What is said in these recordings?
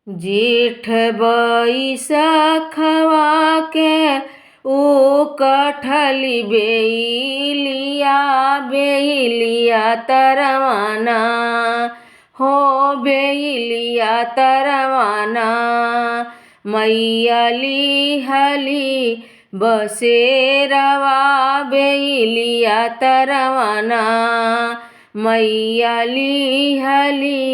जेठ बैसखवा के ऊ कठली बेलिया बेलिया तरवाना हो बेलिया तरवाना मैया लिहली बसेरवा बेलिया तरवाना मैया लिहली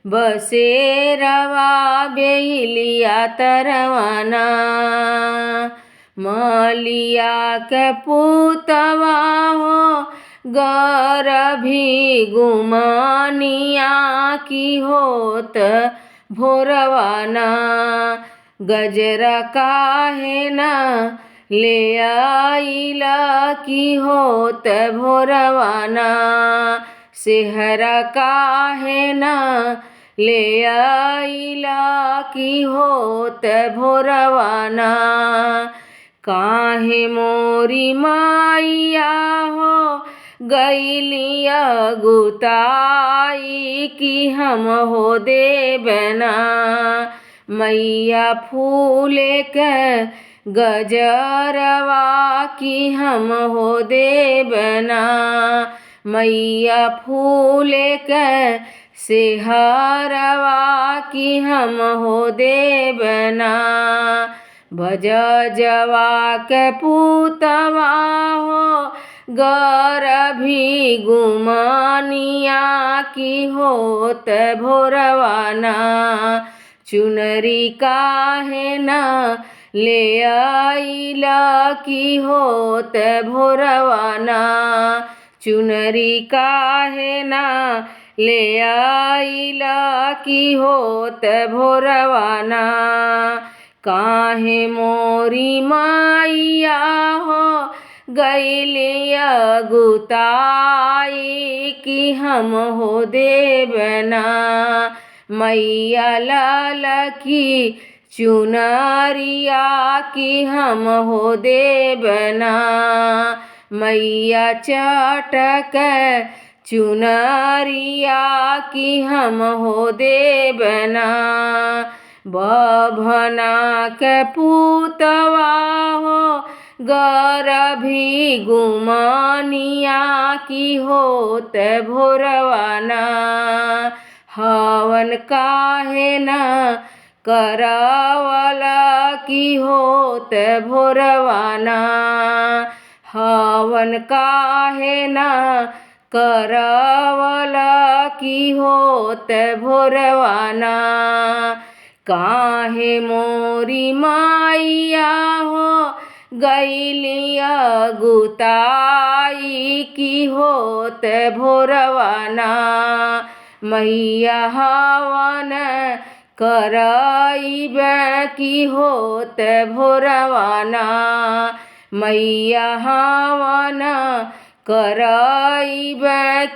बसेरवा बेलिया तरवाना मलिया के पुतवा हो गरभी गुमानिया की होत भोरवाना गजरा काहे ना ले आइला की होत भोरवाना सेहरा काहे ना ले आइला की होत भोरवाना काहे मोरी माइया हो गैलिया गुताई की हम हो देबना मैया फूले के गजरवा की हम हो देबना मैया फूले के सेहरवा की हम हो देबना भजजवा के पुतवा हो गरभी गुमानिया की होत भोरवाना चुनरी काहे ना ले आइला की होत भोरवाना चुनरी काहे ना ले आइला की होत भोरवाना काहे मोरी माइया हो गैलिया गुताई की हम हो देबना मैया लाल की चुनरिया की हम हो देबना मैया चटक चुनरिया की हम हो देबना बभना के पुतवा हो गरभी गुमानिया की होत भोरवाना हवन काहे ना करावला की होत भोरवाना हवन काहे ना करावला की होत भोरवाना काहे मोरी माइया हो गैलिया गुताई की होत भोरवाना मैया हवन कराइब की होत भोरवाना मैया हवन कराइब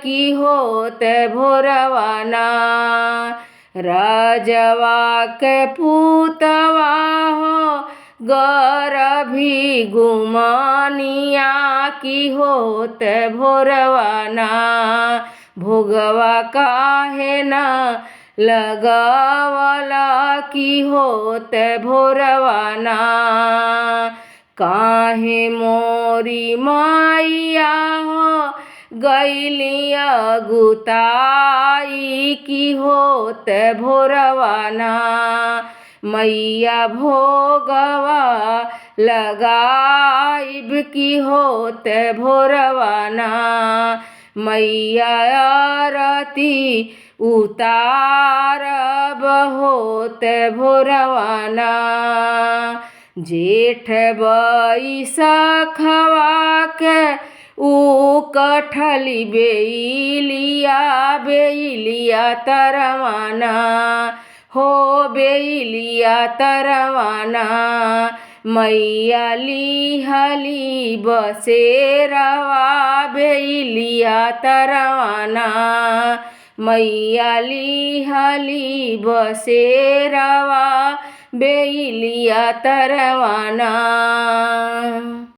की होत भोरवाना राजवा के पुतवा हो गरभी गुमानिया की होत भोरवाना भोगवा काहे ना लगावला की होत भोरवाना काहे मोरी माइया हो गैलिया गुताई की होत भोरवाना मैया भोगवा लगाइब की होत भोरवाना मैया आरती उतारब होत भोरवाना जेठ बैसखवा के ऊ कठली बेलिया बेलिया तरवाना हो बेलिया तरवाना मैया लिहली बसेरवा बेलिया तरवाना मैया लिहली बसेरवा बेलिया तरवाना।